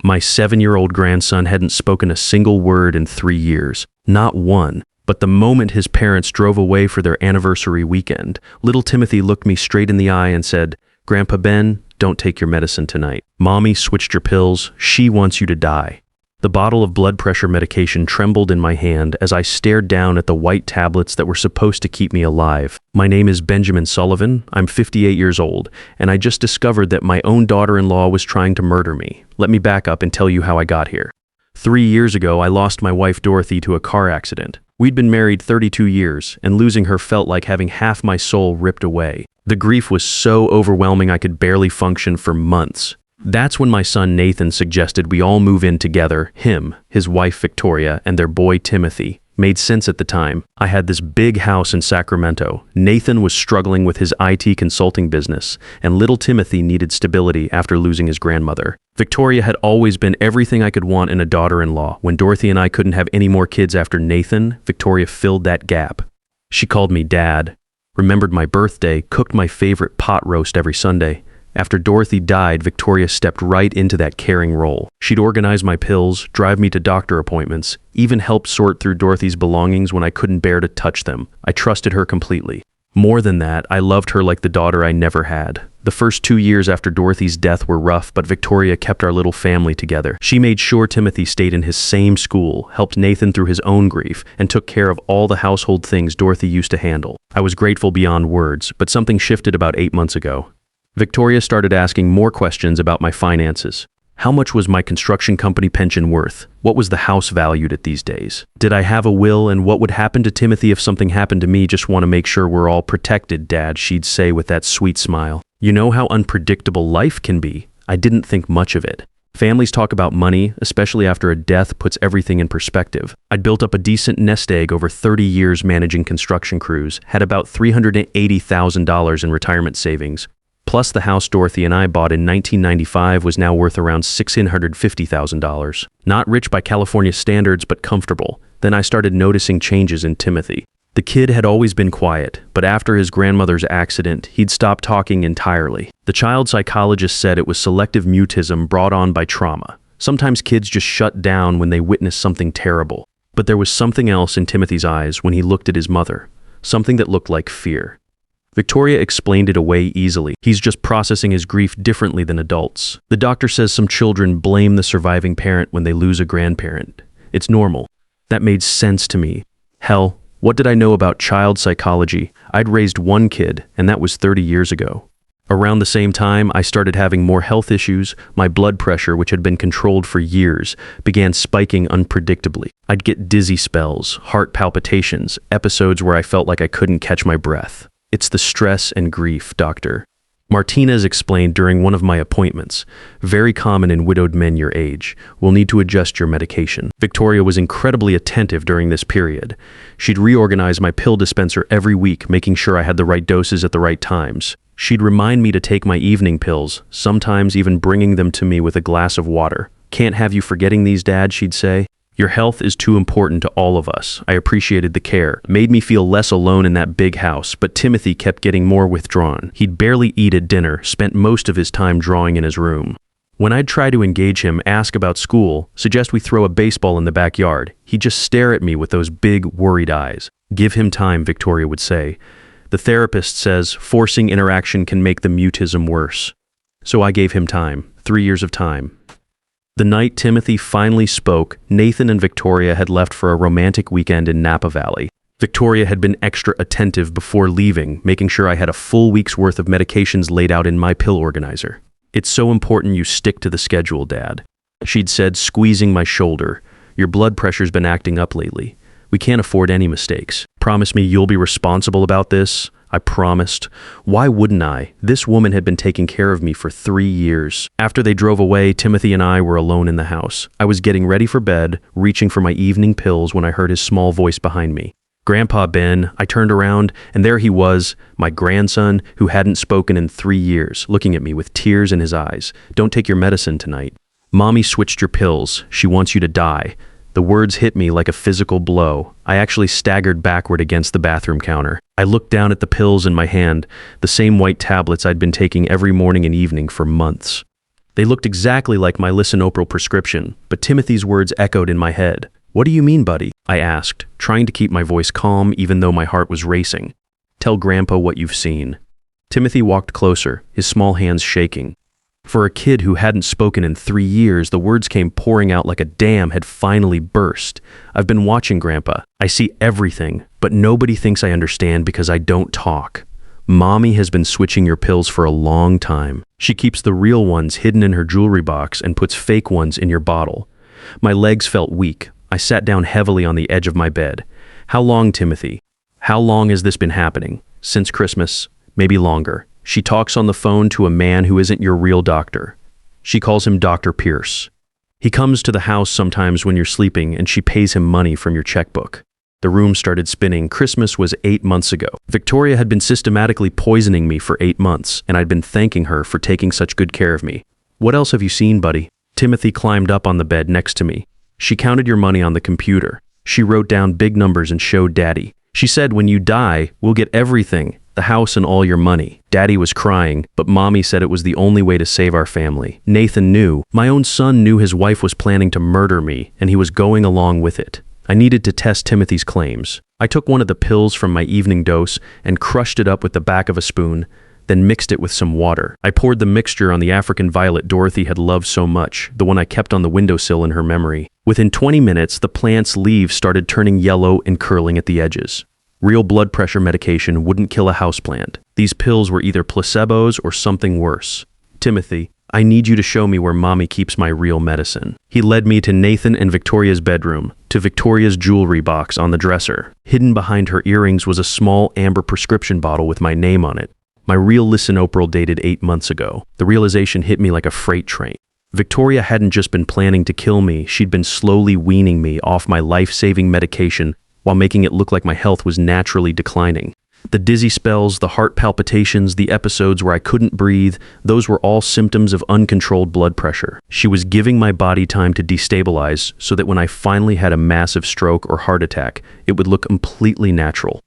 My 7-year-old grandson hadn't spoken a single word in 3 years. Not one. But the moment his parents drove away for their anniversary weekend, little Timothy looked me straight in the eye and said, "Grandpa Ben, don't take your medicine tonight. Mommy switched your pills. She wants you to die." The bottle of blood pressure medication trembled in my hand as I stared down at the white tablets that were supposed to keep me alive. My name is Benjamin Sullivan. I'm 58 years old, and I just discovered that my own daughter-in-law was trying to murder me. Let me back up and tell you how I got here. 3 years ago, I lost my wife Dorothy to a car accident. We'd been married 32 years, and losing her felt like having half my soul ripped away. The grief was so overwhelming I could barely function for months. That's when my son Nathan suggested we all move in together, him, his wife Victoria, and their boy Timothy. Made sense at the time. I had this big house in Sacramento. Nathan was struggling with his IT consulting business, and little Timothy needed stability after losing his grandmother. Victoria had always been everything I could want in a daughter-in-law. When Dorothy and I couldn't have any more kids after Nathan, Victoria filled that gap. She called me Dad, remembered my birthday, cooked my favorite pot roast every Sunday. After Dorothy died, Victoria stepped right into that caring role. She'd organize my pills, drive me to doctor appointments, even help sort through Dorothy's belongings when I couldn't bear to touch them. I trusted her completely. More than that, I loved her like the daughter I never had. The first 2 years after Dorothy's death were rough, but Victoria kept our little family together. She made sure Timothy stayed in his same school, helped Nathan through his own grief, and took care of all the household things Dorothy used to handle. I was grateful beyond words, but something shifted about 8 months ago. Victoria started asking more questions about my finances. How much was my construction company pension worth? What was the house valued at these days? Did I have a will, and what would happen to Timothy if something happened to me? Just want to make sure we're all protected, Dad, she'd say with that sweet smile. You know how unpredictable life can be. I didn't think much of it. Families talk about money, especially after a death puts everything in perspective. I'd built up a decent nest egg over 30 years managing construction crews, had about $380,000 in retirement savings. Plus the house Dorothy and I bought in 1995 was now worth around $650,000. Not rich by California standards, but comfortable. Then I started noticing changes in Timothy. The kid had always been quiet, but after his grandmother's accident, he'd stopped talking entirely. The child psychologist said it was selective mutism brought on by trauma. Sometimes kids just shut down when they witness something terrible. But there was something else in Timothy's eyes when he looked at his mother. Something that looked like fear. Victoria explained it away easily. He's just processing his grief differently than adults. The doctor says some children blame the surviving parent when they lose a grandparent. It's normal. That made sense to me. Hell, what did I know about child psychology? I'd raised one kid, and that was 30 years ago. Around the same time, I started having more health issues. My blood pressure, which had been controlled for years, began spiking unpredictably. I'd get dizzy spells, heart palpitations, episodes where I felt like I couldn't catch my breath. It's the stress and grief, doctor. Martinez explained during one of my appointments. Very common in widowed men your age. We'll need to adjust your medication. Victoria was incredibly attentive during this period. She'd reorganize my pill dispenser every week, making sure I had the right doses at the right times. She'd remind me to take my evening pills, sometimes even bringing them to me with a glass of water. Can't have you forgetting these, Dad, she'd say. Your health is too important to all of us. I appreciated the care. Made me feel less alone in that big house, but Timothy kept getting more withdrawn. He'd barely eat at dinner, spent most of his time drawing in his room. When I'd try to engage him, ask about school, suggest we throw a baseball in the backyard, he'd just stare at me with those big, worried eyes. Give him time, Victoria would say. The therapist says forcing interaction can make the mutism worse. So I gave him time, 3 years of time. The night Timothy finally spoke, Nathan and Victoria had left for a romantic weekend in Napa Valley. Victoria had been extra attentive before leaving, making sure I had a full week's worth of medications laid out in my pill organizer. It's so important you stick to the schedule, Dad, she'd said, squeezing my shoulder. Your blood pressure's been acting up lately. We can't afford any mistakes. Promise me you'll be responsible about this. I promised. Why wouldn't I? This woman had been taking care of me for 3 years. After they drove away, Timothy and I were alone in the house. I was getting ready for bed, reaching for my evening pills when I heard his small voice behind me. Grandpa Ben. I turned around, and there he was, my grandson, who hadn't spoken in 3 years, looking at me with tears in his eyes. Don't take your medicine tonight. Mommy switched your pills. She wants you to die. The words hit me like a physical blow. I actually staggered backward against the bathroom counter. I looked down at the pills in my hand, the same white tablets I'd been taking every morning and evening for months. They looked exactly like my lisinopril prescription, but Timothy's words echoed in my head. "What do you mean, buddy?" I asked, trying to keep my voice calm even though my heart was racing. "Tell Grandpa what you've seen." Timothy walked closer, his small hands shaking. For a kid who hadn't spoken in 3 years, the words came pouring out like a dam had finally burst. "I've been watching, Grandpa. I see everything, but nobody thinks I understand because I don't talk. Mommy has been switching your pills for a long time. She keeps the real ones hidden in her jewelry box and puts fake ones in your bottle." My legs felt weak. I sat down heavily on the edge of my bed. "How long, Timothy? How long has this been happening?" "Since Christmas, maybe longer. She talks on the phone to a man who isn't your real doctor. She calls him Dr. Pierce. He comes to the house sometimes when you're sleeping and she pays him money from your checkbook." The room started spinning. Christmas was 8 months ago. Victoria had been systematically poisoning me for 8 months, and I'd been thanking her for taking such good care of me. "What else have you seen, buddy?" Timothy climbed up on the bed next to me. "She counted your money on the computer. She wrote down big numbers and showed Daddy. She said, when you die, we'll get everything, the house and all your money." Daddy was crying, but Mommy said it was the only way to save our family. Nathan knew. My own son knew his wife was planning to murder me, and he was going along with it. I needed to test Timothy's claims. I took one of the pills from my evening dose and crushed it up with the back of a spoon, then mixed it with some water. I poured the mixture on the African violet Dorothy had loved so much, the one I kept on the windowsill in her memory. Within 20 minutes, the plant's leaves started turning yellow and curling at the edges. Real blood pressure medication wouldn't kill a houseplant. These pills were either placebos or something worse. "Timothy, I need you to show me where Mommy keeps my real medicine." He led me to Nathan and Victoria's bedroom, to Victoria's jewelry box on the dresser. Hidden behind her earrings was a small amber prescription bottle with my name on it. My real lisinopril dated 8 months ago. The realization hit me like a freight train. Victoria hadn't just been planning to kill me, she'd been slowly weaning me off my life-saving medication while making it look like my health was naturally declining. The dizzy spells, the heart palpitations, the episodes where I couldn't breathe, those were all symptoms of uncontrolled blood pressure. She was giving my body time to destabilize so that when I finally had a massive stroke or heart attack, it would look completely natural.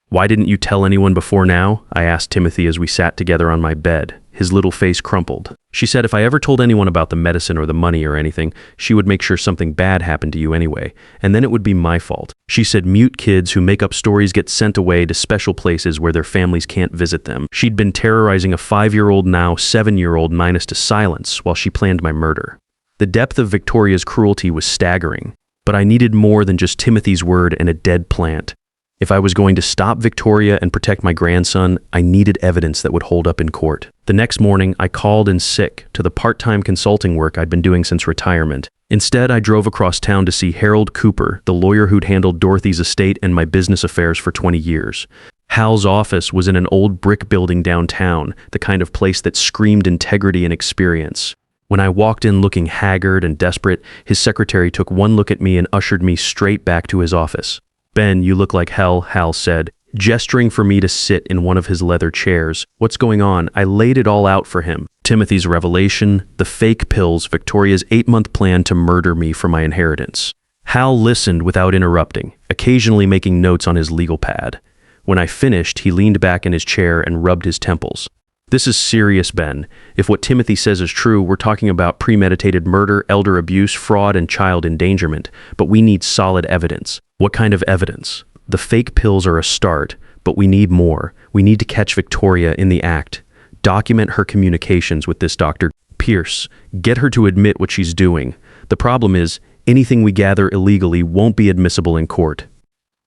"Why didn't you tell anyone before now?" I asked Timothy as we sat together on my bed. His little face crumpled. "She said if I ever told anyone about the medicine or the money or anything, she would make sure something bad happened to you anyway, and then it would be my fault. She said mute kids who make up stories get sent away to special places where their families can't visit them. She'd been terrorizing a 5-year-old, now 7-year-old minus to silence while she planned my murder." The depth of Victoria's cruelty was staggering, but I needed more than just Timothy's word and a dead plant. If I was going to stop Victoria and protect my grandson, I needed evidence that would hold up in court. The next morning, I called in sick to the part-time consulting work I'd been doing since retirement. Instead, I drove across town to see Harold Cooper, the lawyer who'd handled Dorothy's estate and my business affairs for 20 years. Hal's office was in an old brick building downtown, the kind of place that screamed integrity and experience. When I walked in looking haggard and desperate, his secretary took one look at me and ushered me straight back to his office. "Ben, you look like hell," Hal said, gesturing for me to sit in one of his leather chairs. "What's going on?" I laid it all out for him. Timothy's revelation, the fake pills, Victoria's 8-month plan to murder me for my inheritance. Hal listened without interrupting, occasionally making notes on his legal pad. When I finished, he leaned back in his chair and rubbed his temples. "This is serious, Ben. If what Timothy says is true, we're talking about premeditated murder, elder abuse, fraud, and child endangerment. But we need solid evidence." "What kind of evidence?" "The fake pills are a start, but we need more. We need to catch Victoria in the act. Document her communications with this Dr. Pierce. Get her to admit what she's doing. The problem is, anything we gather illegally won't be admissible in court."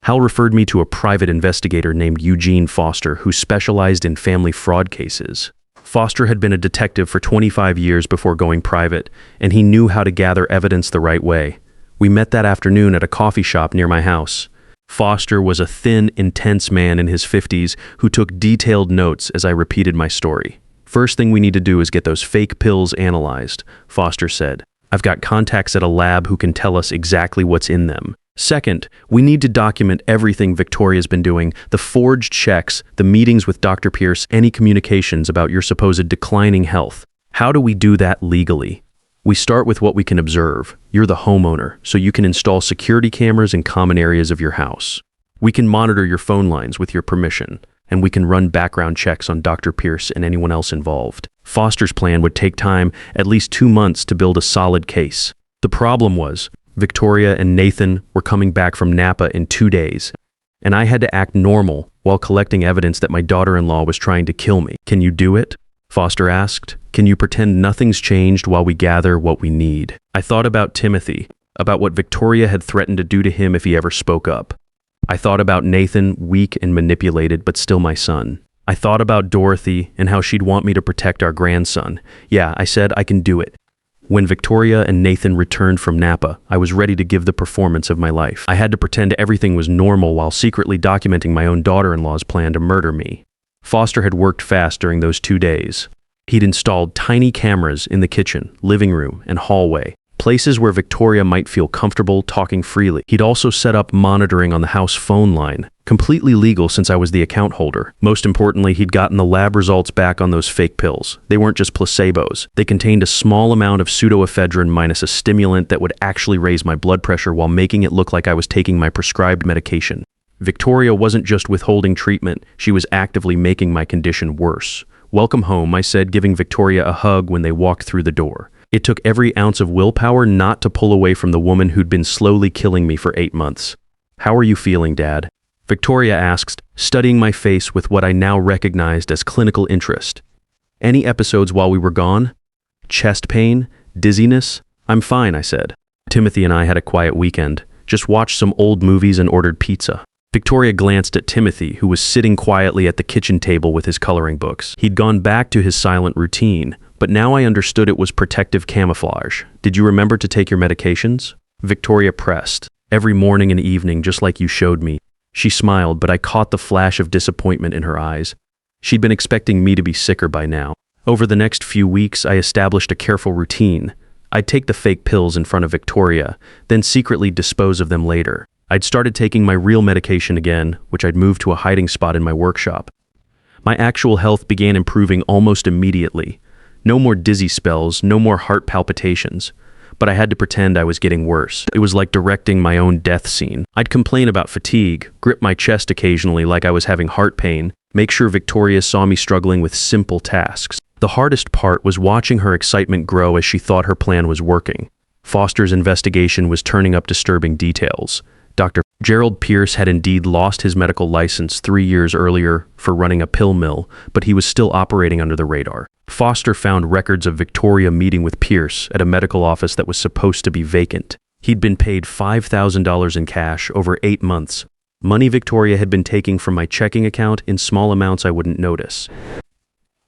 Hal referred me to a private investigator named Eugene Foster who specialized in family fraud cases. Foster had been a detective for 25 years before going private, and he knew how to gather evidence the right way. We met that afternoon at a coffee shop near my house. Foster was a thin, intense man in his 50s who took detailed notes as I repeated my story. "First thing we need to do is get those fake pills analyzed," Foster said. "I've got contacts at a lab who can tell us exactly what's in them. Second, we need to document everything Victoria's been doing, the forged checks, the meetings with Dr. Pierce, any communications about your supposed declining health. How do we do that legally? We start with what we can observe. You're the homeowner, so you can install security cameras in common areas of your house. We can monitor your phone lines with your permission, and we can run background checks on Dr. Pierce and anyone else involved. Foster's plan would take time, at least 2 months, to build a solid case. The problem was, Victoria and Nathan were coming back from Napa in 2 days, and I had to act normal while collecting evidence that my daughter-in-law was trying to kill me. "Can you do it?" Foster asked. "Can you pretend nothing's changed while we gather what we need?" I thought about Timothy, about what Victoria had threatened to do to him if he ever spoke up. I thought about Nathan, weak and manipulated, but still my son. I thought about Dorothy and how she'd want me to protect our grandson. Yeah, I said I can do it. When Victoria and Nathan returned from Napa, I was ready to give the performance of my life. I had to pretend everything was normal while secretly documenting my own daughter-in-law's plan to murder me. Foster had worked fast during those 2 days. He'd installed tiny cameras in the kitchen, living room, and hallway, places where Victoria might feel comfortable talking freely. He'd also set up monitoring on the house phone line, completely legal since I was the account holder. Most importantly, he'd gotten the lab results back on those fake pills. They weren't just placebos. They contained a small amount of pseudoephedrine minus a stimulant that would actually raise my blood pressure while making it look like I was taking my prescribed medication. Victoria wasn't just withholding treatment, she was actively making my condition worse. "Welcome home," I said, giving Victoria a hug when they walked through the door. It took every ounce of willpower not to pull away from the woman who'd been slowly killing me for 8 months. "How are you feeling, Dad?" Victoria asked, studying my face with what I now recognized as clinical interest. "Any episodes while we were gone? Chest pain? Dizziness?" "I'm fine," I said. "Timothy and I had a quiet weekend. Just watched some old movies and ordered pizza." Victoria glanced at Timothy, who was sitting quietly at the kitchen table with his coloring books. He'd gone back to his silent routine, but now I understood it was protective camouflage. "Did you remember to take your medications?" Victoria pressed. "Every morning and evening, just like you showed me." She smiled, but I caught the flash of disappointment in her eyes. She'd been expecting me to be sicker by now. Over the next few weeks, I established a careful routine. I'd take the fake pills in front of Victoria, then secretly dispose of them later. I'd started taking my real medication again, which I'd moved to a hiding spot in my workshop. My actual health began improving almost immediately. No more dizzy spells, no more heart palpitations. But I had to pretend I was getting worse. It was like directing my own death scene. I'd complain about fatigue, grip my chest occasionally like I was having heart pain, make sure Victoria saw me struggling with simple tasks. The hardest part was watching her excitement grow as she thought her plan was working. Foster's investigation was turning up disturbing details. Dr. Gerald Pierce had indeed lost his medical license 3 years earlier for running a pill mill, but he was still operating under the radar. Foster found records of Victoria meeting with Pierce at a medical office that was supposed to be vacant. He'd been paid $5,000 in cash over 8 months. Money Victoria had been taking from my checking account in small amounts I wouldn't notice.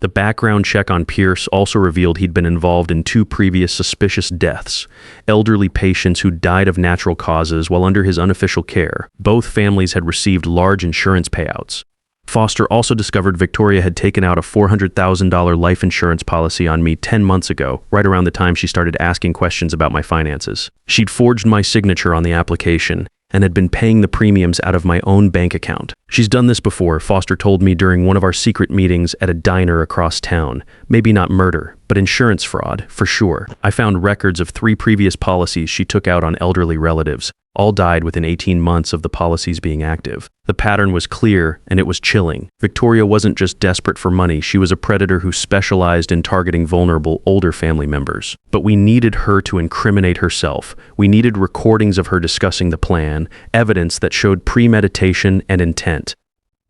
The background check on Pierce also revealed he'd been involved in 2 previous suspicious deaths, elderly patients who died of natural causes while under his unofficial care. Both families had received large insurance payouts. Foster also discovered Victoria had taken out a $400,000 life insurance policy on me 10 months ago, right around the time she started asking questions about my finances. She'd forged my signature on the application and had been paying the premiums out of my own bank account. "She's done this before," Foster told me during one of our secret meetings at a diner across town. "Maybe not murder, but insurance fraud, for sure." I found records of 3 previous policies she took out on elderly relatives. All died within 18 months of the policies being active. The pattern was clear, and it was chilling. Victoria wasn't just desperate for money, she was a predator who specialized in targeting vulnerable, older family members. But we needed her to incriminate herself. We needed recordings of her discussing the plan, evidence that showed premeditation and intent.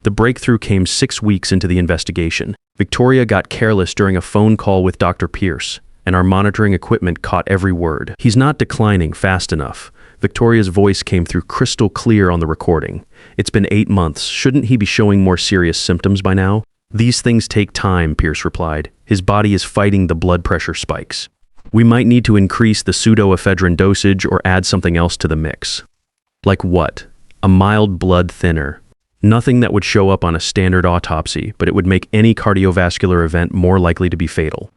The breakthrough came 6 weeks into the investigation. Victoria got careless during a phone call with Dr. Pierce, and our monitoring equipment caught every word. "He's not declining fast enough." Victoria's voice came through crystal clear on the recording. "It's been 8 months. Shouldn't he be showing more serious symptoms by now?" "These things take time," Pierce replied. "His body is fighting the blood pressure spikes. We might need to increase the pseudoephedrine dosage or add something else to the mix." "Like what?" "A mild blood thinner. Nothing that would show up on a standard autopsy, but it would make any cardiovascular event more likely to be fatal."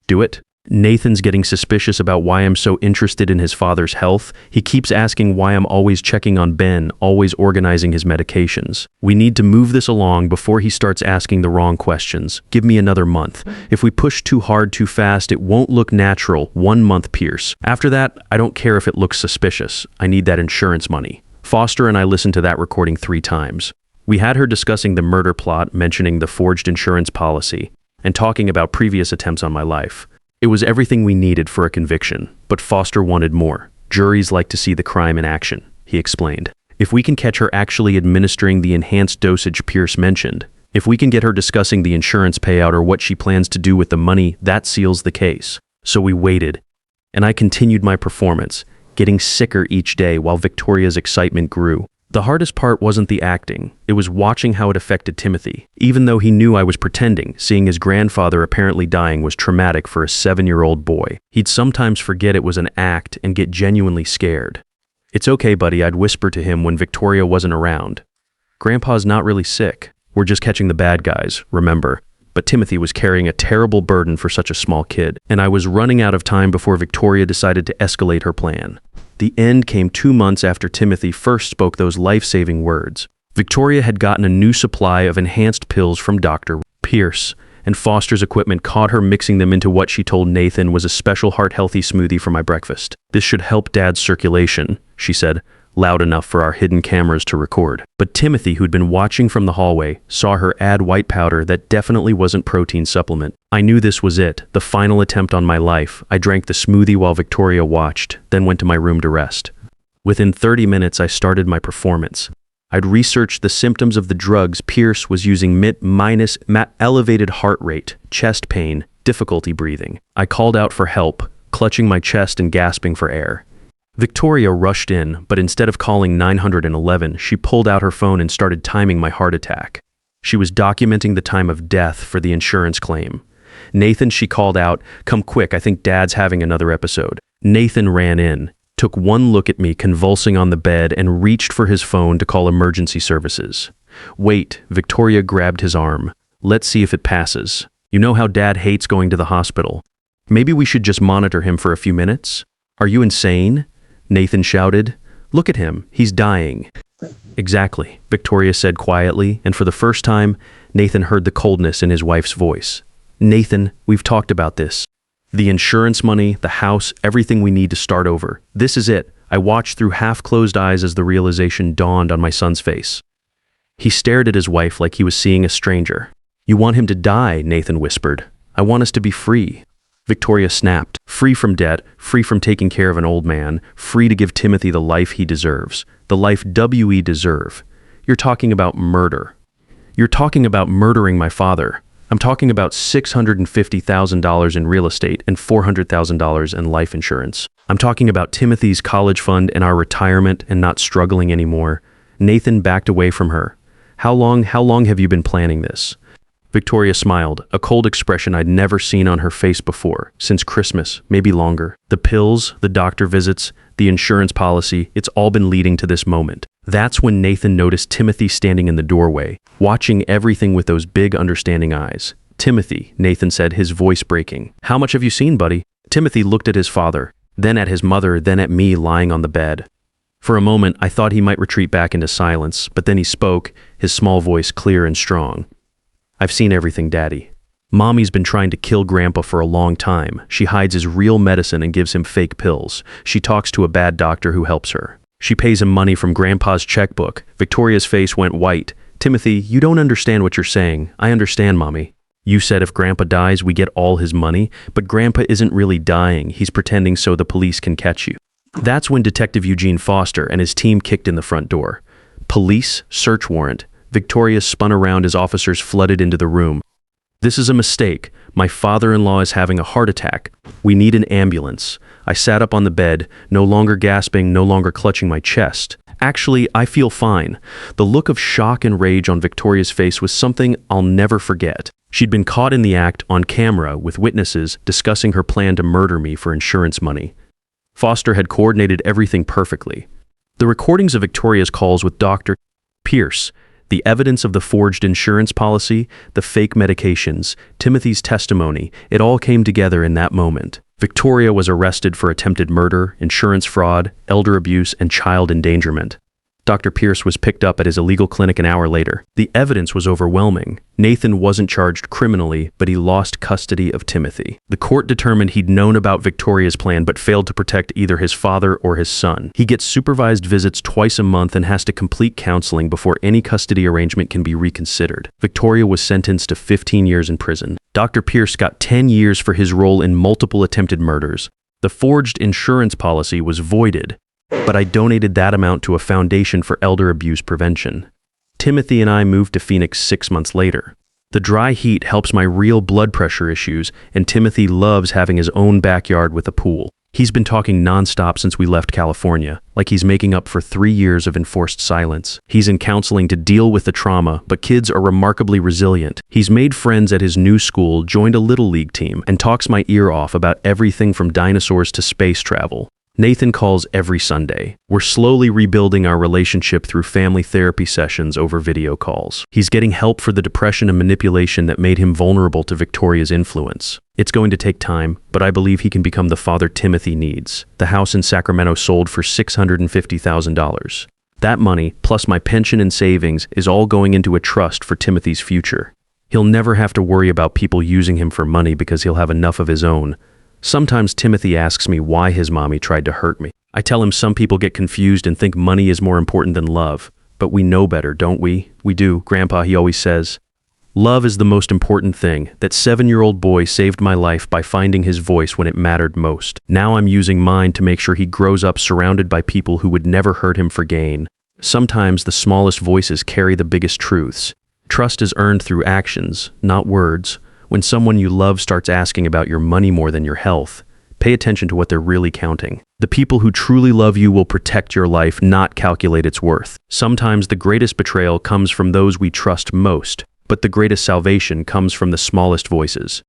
"Do it?" "Nathan's getting suspicious about why I'm so interested in his father's health. He keeps asking why I'm always checking on Ben, always organizing his medications. We need to move this along before he starts asking the wrong questions. Give me another month. If we push too hard too fast, it won't look natural. 1 month, Pierce. After that, I don't care if it looks suspicious. I need that insurance money." Foster and I listened to that recording 3 times. We had her discussing the murder plot, mentioning the forged insurance policy. and talking about previous attempts on my life. It was everything we needed for a conviction, but Foster wanted more. Juries like to see the crime in action, he explained. If we can catch her actually administering the enhanced dosage Pierce mentioned, if we can get her discussing the insurance payout or what she plans to do with the money, that seals the case. So we waited, and I continued my performance, getting sicker each day while Victoria's excitement grew. The hardest part wasn't the acting, it was watching how it affected Timothy. Even though he knew I was pretending, seeing his grandfather apparently dying was traumatic for a 7-year-old boy. He'd sometimes forget it was an act and get genuinely scared. "It's okay, buddy," I'd whisper to him when Victoria wasn't around. "Grandpa's not really sick. We're just catching the bad guys, remember?" But Timothy was carrying a terrible burden for such a small kid, and I was running out of time before Victoria decided to escalate her plan. The end came 2 months after Timothy first spoke those life-saving words. Victoria had gotten a new supply of enhanced pills from Dr. Pierce, and Foster's equipment caught her mixing them into what she told Nathan was a special heart-healthy smoothie for my breakfast. "This should help Dad's circulation," she said, loud enough for our hidden cameras to record. But Timothy, who'd been watching from the hallway, saw her add white powder that definitely wasn't protein supplement. I knew this was it, the final attempt on my life. I drank the smoothie while Victoria watched, then went to my room to rest. Within 30 minutes, I started my performance. I'd researched the symptoms of the drugs Pierce was using: elevated heart rate, chest pain, difficulty breathing. I called out for help, clutching my chest and gasping for air. Victoria rushed in, but instead of calling 911, she pulled out her phone and started timing my heart attack. She was documenting the time of death for the insurance claim. "Nathan," she called out, "come quick, I think Dad's having another episode." Nathan ran in, took one look at me convulsing on the bed, and reached for his phone to call emergency services. "Wait," Victoria grabbed his arm. "Let's see if it passes. You know how Dad hates going to the hospital. Maybe we should just monitor him for a few minutes?" "Are you insane?" Nathan shouted. "Look at him, he's dying." "Exactly," Victoria said quietly, and for the first time, Nathan heard the coldness in his wife's voice. "Nathan, we've talked about this. The insurance money, the house, everything we need to start over. This is it." I watched through half-closed eyes as the realization dawned on my son's face. He stared at his wife like he was seeing a stranger. "You want him to die," Nathan whispered. "I want us to be free." Victoria snapped. "Free from debt, free from taking care of an old man, free to give Timothy the life he deserves, the life we deserve. You're talking about murder. You're talking about murdering my father. I'm talking about $650,000 in real estate and $400,000 in life insurance. I'm talking about Timothy's college fund and our retirement and not struggling anymore." Nathan backed away from her. How long have you been planning this?" Victoria smiled, a cold expression I'd never seen on her face before, since Christmas, maybe longer. "The pills, the doctor visits, the insurance policy, it's all been leading to this moment." That's when Nathan noticed Timothy standing in the doorway, watching everything with those big, understanding eyes. "Timothy," Nathan said, his voice breaking. "How much have you seen, buddy?" Timothy looked at his father, then at his mother, then at me lying on the bed. For a moment, I thought he might retreat back into silence, but then he spoke, his small voice clear and strong. "I've seen everything, Daddy. Mommy's been trying to kill Grandpa for a long time. She hides his real medicine and gives him fake pills. She talks to a bad doctor who helps her. She pays him money from Grandpa's checkbook." Victoria's face went white. "Timothy, you don't understand what you're saying. I understand, Mommy. You said if Grandpa dies, we get all his money, but Grandpa isn't really dying. He's pretending so the police can catch you." That's when Detective Eugene Foster and his team kicked in the front door. "Police, search warrant." Victoria spun around as officers flooded into the room. "This is a mistake. My father-in-law is having a heart attack. We need an ambulance." I sat up on the bed, no longer gasping, no longer clutching my chest. "Actually, I feel fine." The look of shock and rage on Victoria's face was something I'll never forget. She'd been caught in the act on camera with witnesses discussing her plan to murder me for insurance money. Foster had coordinated everything perfectly. The recordings of Victoria's calls with Dr. Pierce, the evidence of the forged insurance policy, the fake medications, Timothy's testimony, it all came together in that moment. Victoria was arrested for attempted murder, insurance fraud, elder abuse, and child endangerment. Dr. Pierce was picked up at his illegal clinic an hour later. The evidence was overwhelming. Nathan wasn't charged criminally, but he lost custody of Timothy. The court determined he'd known about Victoria's plan but failed to protect either his father or his son. He gets supervised visits twice a month and has to complete counseling before any custody arrangement can be reconsidered. Victoria was sentenced to 15 years in prison. Dr. Pierce got 10 years for his role in multiple attempted murders. The forged insurance policy was voided, but I donated that amount to a foundation for elder abuse prevention. Timothy and I moved to Phoenix 6 months later. The dry heat helps my real blood pressure issues, and Timothy loves having his own backyard with a pool. He's been talking nonstop since we left California, like he's making up for 3 years of enforced silence. He's in counseling to deal with the trauma, but kids are remarkably resilient. He's made friends at his new school, joined a little league team, and talks my ear off about everything from dinosaurs to space travel. Nathan calls every Sunday. We're slowly rebuilding our relationship through family therapy sessions over video calls. He's getting help for the depression and manipulation that made him vulnerable to Victoria's influence. It's going to take time, but I believe he can become the father Timothy needs. The house in Sacramento sold for $650,000. That money, plus my pension and savings, is all going into a trust for Timothy's future. He'll never have to worry about people using him for money because he'll have enough of his own. Sometimes Timothy asks me why his mommy tried to hurt me. I tell him some people get confused and think money is more important than love. But we know better, don't we? We do, Grandpa, he always says. Love is the most important thing. That 7-year-old boy saved my life by finding his voice when it mattered most. Now I'm using mine to make sure he grows up surrounded by people who would never hurt him for gain. Sometimes the smallest voices carry the biggest truths. Trust is earned through actions, not words. When someone you love starts asking about your money more than your health, pay attention to what they're really counting. The people who truly love you will protect your life, not calculate its worth. Sometimes the greatest betrayal comes from those we trust most, but the greatest salvation comes from the smallest voices.